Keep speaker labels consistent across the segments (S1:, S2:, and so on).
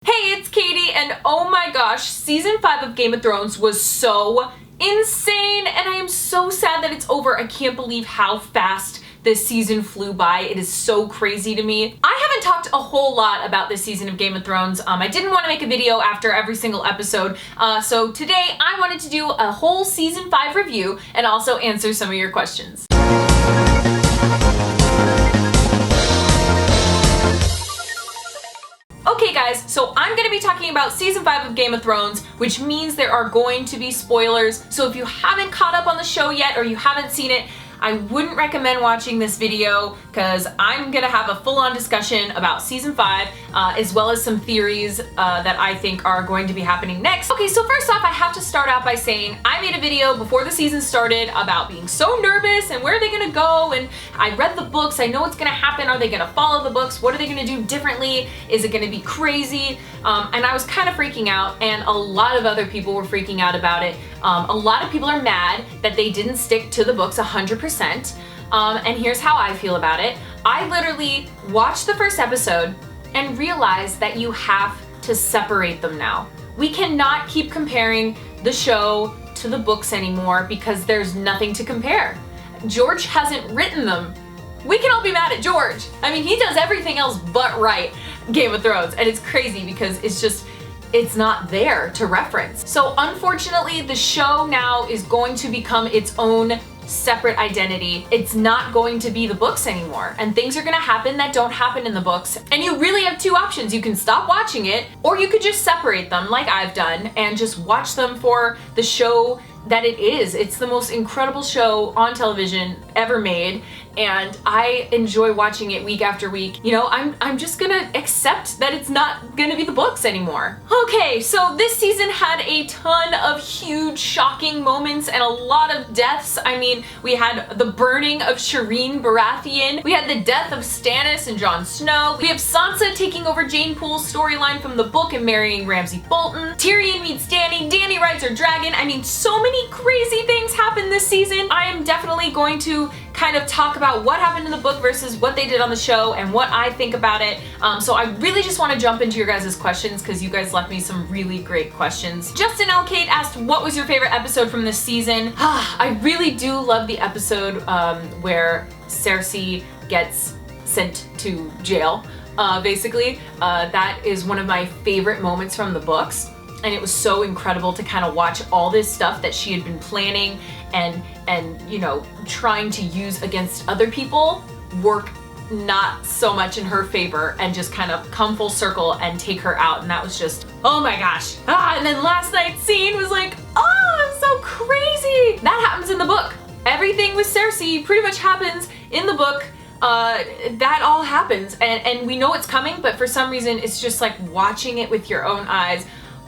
S1: Hey, it's Katie, and oh my gosh, season 5 of Game of Thrones was so insane, and I am so sad that it's over. I can't believe how fast this season flew by. It is so crazy to me. I haven't talked a whole lot about this season of Game of Thrones. I didn't want to make a video after every single episode, so today I wanted to do a whole season 5 review and also answer some of your questions. Okay guys, so I'm going to be talking about season 5 of Game of Thrones, which means there are going to be spoilers. So if you haven't caught up on the show yet or you haven't seen it, I wouldn't recommend watching this video because I'm going to have a full-on discussion about season 5 as well as some theories that I think are going to be happening next. Okay, so first off, I have to start out by saying I made a video before the season started about being so nervous and where are they going to go, and I read the books, I know what's going to happen. Are they going to follow the books? What are they going to do differently? Is it going to be crazy? And I was kind of freaking out, and a lot of other people were freaking out about it. A lot of people are mad that they didn't stick to the books 100%. And here's how I feel about it. I literally watched the first episode and realized that you have to separate them now. We cannot keep comparing the show to the books anymore because there's nothing to compare. George hasn't written them. We can all be mad at George. I mean, he does everything else but write Game of Thrones, and it's crazy because it's not there to reference. So unfortunately, the show now is going to become its own separate identity. It's not going to be the books anymore, and things are going to happen that don't happen in the books. And you really have two options. You can stop watching it, or you could just separate them like I've done and just watch them for the show that it is. It's the most incredible show on television ever made, and I enjoy watching it week after week. You know, I'm just gonna accept that it's not gonna be the books anymore. Okay, so this season had a ton of huge, shocking moments and a lot of deaths. I mean, we had the burning of Shireen Baratheon. We had the death of Stannis and Jon Snow. We have Sansa taking over Jane Poole's storyline from the book and marrying Ramsay Bolton. Tyrion meets Dany. Dany rides her dragon. I mean, so many crazy things happened this season. I am definitely going to kind of talk about what happened in the book versus what they did on the show and what I think about it. So I really just want to jump into your guys' questions because you guys left me some really great questions. Justin L. Kate asked, what was your favorite episode from this season? I really do love the episode where Cersei gets sent to jail, basically. That is one of my favorite moments from the books. And it was so incredible to kind of watch all this stuff that she had been planning and you know, trying to use against other people work not so much in her favor and just kind of come full circle and take her out. And that was just, oh my gosh. And then last night's scene was like, oh, it's so crazy. That happens in the book. Everything with Cersei pretty much happens in the book. That all happens, and we know it's coming, but for some reason it's just like watching it with your own eyes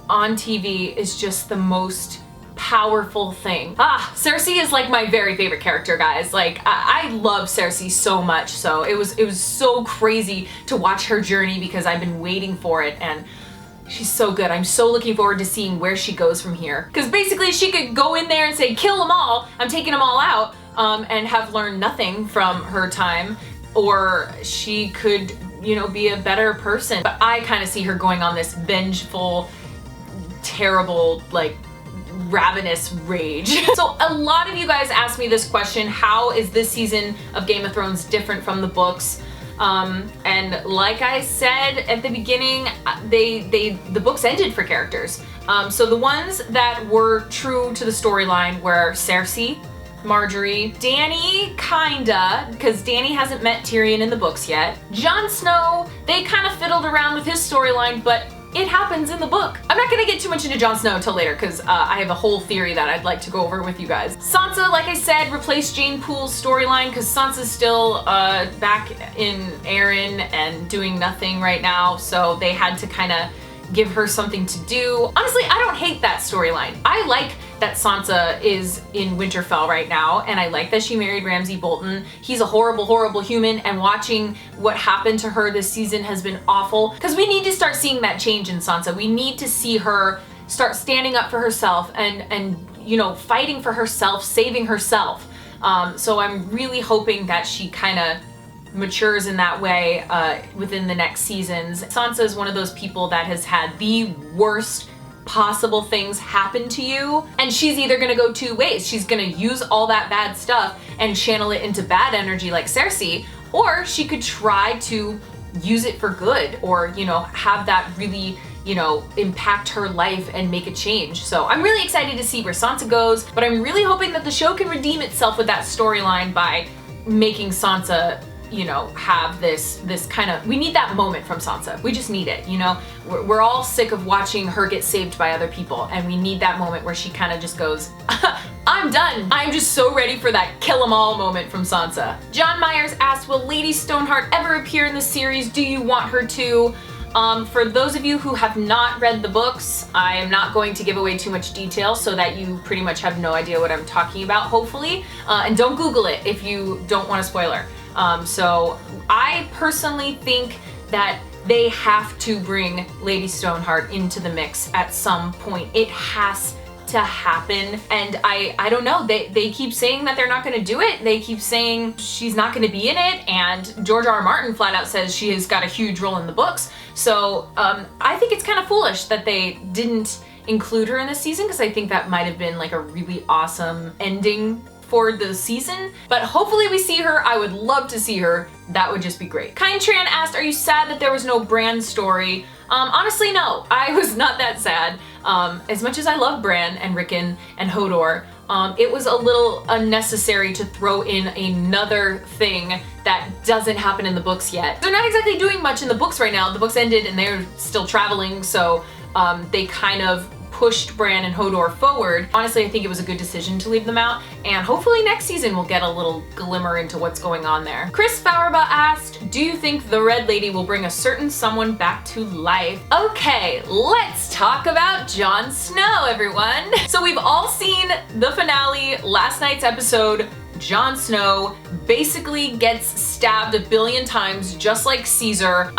S1: on TV is just the most powerful thing. Cersei is like my very favorite character, guys. Like I love Cersei so much, so it was so crazy to watch her journey because I've been waiting for it, and she's so good. I'm so looking forward to seeing where she goes from here. Because basically she could go in there and say, kill them all, I'm taking them all out, and have learned nothing from her time, or she could, you know, be a better person. But I kind of see her going on this vengeful, terrible, like ravenous rage. So a lot of you guys asked me this question: how is this season of Game of Thrones different from the books? And like I said at the beginning, the books ended for characters. So the ones that were true to the storyline were Cersei, Marjorie, Dany, kinda, because Dany hasn't met Tyrion in the books yet. Jon Snow, they kind of fiddled around with his storyline, but it happens in the book. I'm not gonna get too much into Jon Snow until later because I have a whole theory that I'd like to go over with you guys. Sansa, like I said, replaced Jane Poole's storyline because Sansa's still back in Arryn and doing nothing right now, so they had to kind of give her something to do. Honestly, I don't hate that storyline. I like that Sansa is in Winterfell right now, and I like that she married Ramsay Bolton. He's a horrible, horrible human, and watching what happened to her this season has been awful, because we need to start seeing that change in Sansa. We need to see her start standing up for herself and you know, fighting for herself, saving herself. So I'm really hoping that she kind of matures in that way within the next seasons. Sansa is one of those people that has had the worst possible things happen to you, and she's either gonna go two ways. She's gonna use all that bad stuff and channel it into bad energy like Cersei, or she could try to use it for good, or, you know, have that really, you know, impact her life and make a change. So I'm really excited to see where Sansa goes, but I'm really hoping that the show can redeem itself with that storyline by making Sansa, you know, have this kind of, we need that moment from Sansa. We just need it, you know? We're all sick of watching her get saved by other people, and we need that moment where she kind of just goes, I'm done. I'm just so ready for that kill 'em all moment from Sansa. John Myers asked, will Lady Stoneheart ever appear in the series? Do you want her to? For those of you who have not read the books, I am not going to give away too much detail so that you pretty much have no idea what I'm talking about, hopefully. And don't Google it if you don't want a spoiler. So I personally think that they have to bring Lady Stoneheart into the mix at some point. It has to happen, and I don't know, they keep saying that they're not going to do it. They keep saying she's not going to be in it, and George R. R. Martin flat out says she has got a huge role in the books. So I think it's kind of foolish that they didn't include her in this season, because I think that might have been like a really awesome ending for the season, but hopefully we see her. I would love to see her. That would just be great. Kind Tran asked, are you sad that there was no Bran story? Honestly, no, I was not that sad. As much as I love Bran and Rickon and Hodor, it was a little unnecessary to throw in another thing that doesn't happen in the books yet. They're not exactly doing much in the books right now. The books ended and they're still traveling, so they kind of pushed Bran and Hodor forward. Honestly, I think it was a good decision to leave them out, and hopefully next season we'll get a little glimmer into what's going on there. Chris Fauerba asked, do you think the Red Lady will bring a certain someone back to life? Okay, let's talk about Jon Snow, everyone. So we've all seen the finale, last night's episode. Jon Snow basically gets stabbed 1 billion times, just like Caesar.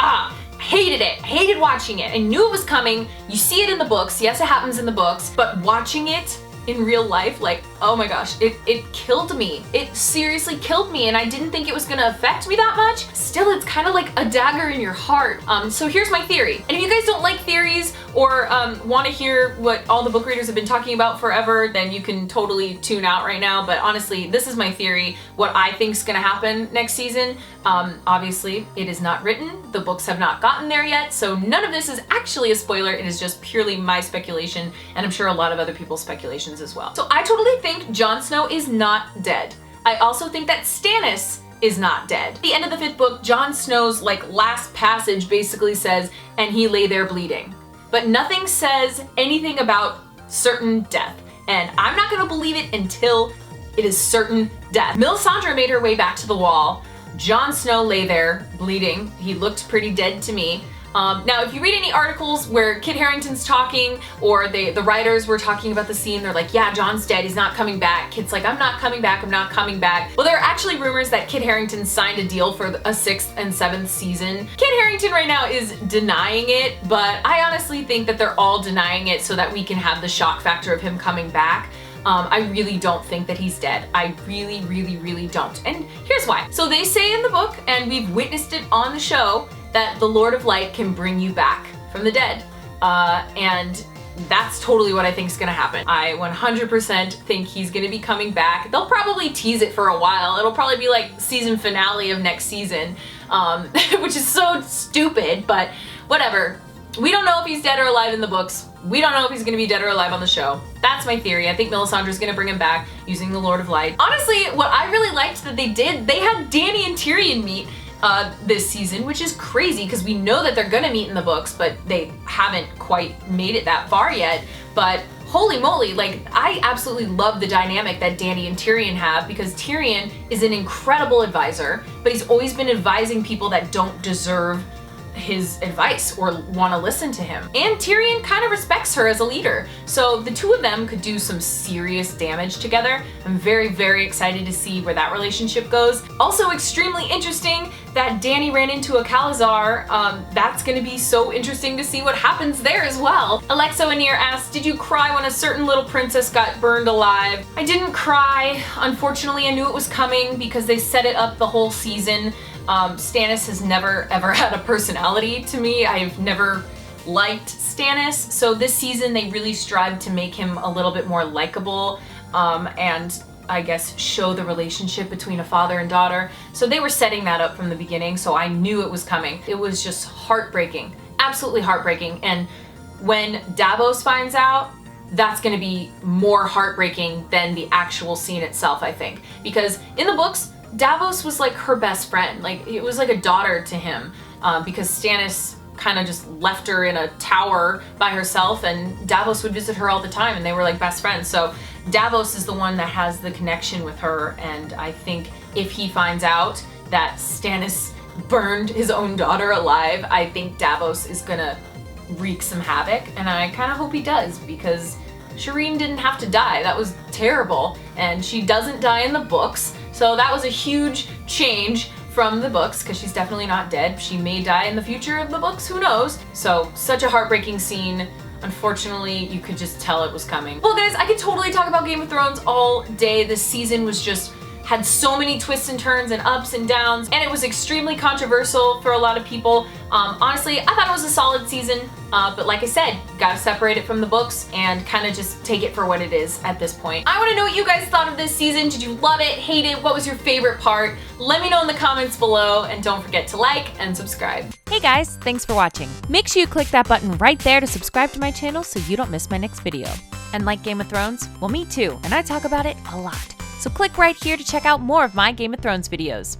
S1: Hated it, hated watching it. I knew it was coming. You see it in the books. Yes, it happens in the books, but watching it in real life, like, oh my gosh, it killed me. It seriously killed me, and I didn't think it was gonna affect me that much. Still, it's kind of like a dagger in your heart. So here's my theory. And if you guys don't like theories or want to hear what all the book readers have been talking about forever, then you can totally tune out right now. But honestly, this is my theory, what I think is gonna happen next season. Obviously, it is not written. The books have not gotten there yet, so none of this is actually a spoiler. It is just purely my speculation, and I'm sure a lot of other people's speculations as well. So I totally think Jon Snow is not dead. I also think that Stannis is not dead. At the end of the 5th book, Jon Snow's like last passage basically says, and he lay there bleeding. But nothing says anything about certain death. And I'm not gonna believe it until it is certain death. Melisandre made her way back to the wall. Jon Snow lay there bleeding. He looked pretty dead to me. Now, if you read any articles where Kit Harington's talking, or the writers were talking about the scene, they're like, yeah, Jon's dead, he's not coming back. Kit's like, I'm not coming back, I'm not coming back. Well, there are actually rumors that Kit Harington signed a deal for a 6th and 7th season. Kit Harington right now is denying it, but I honestly think that they're all denying it so that we can have the shock factor of him coming back. I really don't think that he's dead. I really, really, really don't. And here's why. So they say in the book, and we've witnessed it on the show, that the Lord of Light can bring you back from the dead. And that's totally what I think is gonna happen. I 100% think he's gonna be coming back. They'll probably tease it for a while. It'll probably be like season finale of next season, which is so stupid, but whatever. We don't know if he's dead or alive in the books. We don't know if he's gonna be dead or alive on the show. That's my theory. I think Melisandre's gonna bring him back using the Lord of Light. Honestly, what I really liked that they did, they had Dany and Tyrion meet this season, which is crazy because we know that they're gonna meet in the books, but they haven't quite made it that far yet. But holy moly, like, I absolutely love the dynamic that Dany and Tyrion have, because Tyrion is an incredible advisor, but he's always been advising people that don't deserve his advice or want to listen to him. And Tyrion kind of respects her as a leader. So the two of them could do some serious damage together. I'm very, very excited to see where that relationship goes. Also extremely interesting that Dany ran into a Khalazar. That's gonna be so interesting to see what happens there as well. Alexo Anir asked, did you cry when a certain little princess got burned alive? I didn't cry. Unfortunately, I knew it was coming because they set it up the whole season. Stannis has never ever had a personality to me. I've never liked Stannis, so this season they really strived to make him a little bit more likable, and I guess show the relationship between a father and daughter. So they were setting that up from the beginning, so I knew it was coming. It was just heartbreaking, absolutely heartbreaking. And when Davos finds out, that's going to be more heartbreaking than the actual scene itself, I think. Because in the books, Davos was like her best friend. Like, it was like a daughter to him, because Stannis kind of just left her in a tower by herself, and Davos would visit her all the time, and they were like best friends. So Davos is the one that has the connection with her, and I think if he finds out that Stannis burned his own daughter alive, I think Davos is gonna wreak some havoc, and I kind of hope he does, because Shireen didn't have to die. That was terrible, and she doesn't die in the books, so that was a huge change from the books, because she's definitely not dead. She may die in the future of the books, who knows? So, such a heartbreaking scene. Unfortunately, you could just tell it was coming. Well guys, I could totally talk about Game of Thrones all day. This season was just, had so many twists and turns and ups and downs, and it was extremely controversial for a lot of people. Honestly, I thought it was a solid season, but like I said, gotta separate it from the books and kind of just take it for what it is at this point. I want to know what you guys thought of this season. Did you love it, hate it? What was your favorite part? Let me know in the comments below, and don't forget to like and subscribe.
S2: Hey guys, thanks for watching. Make sure you click that button right there to subscribe to my channel so you don't miss my next video. And like Game of Thrones? Well, me too, and I talk about it a lot. So click right here to check out more of my Game of Thrones videos.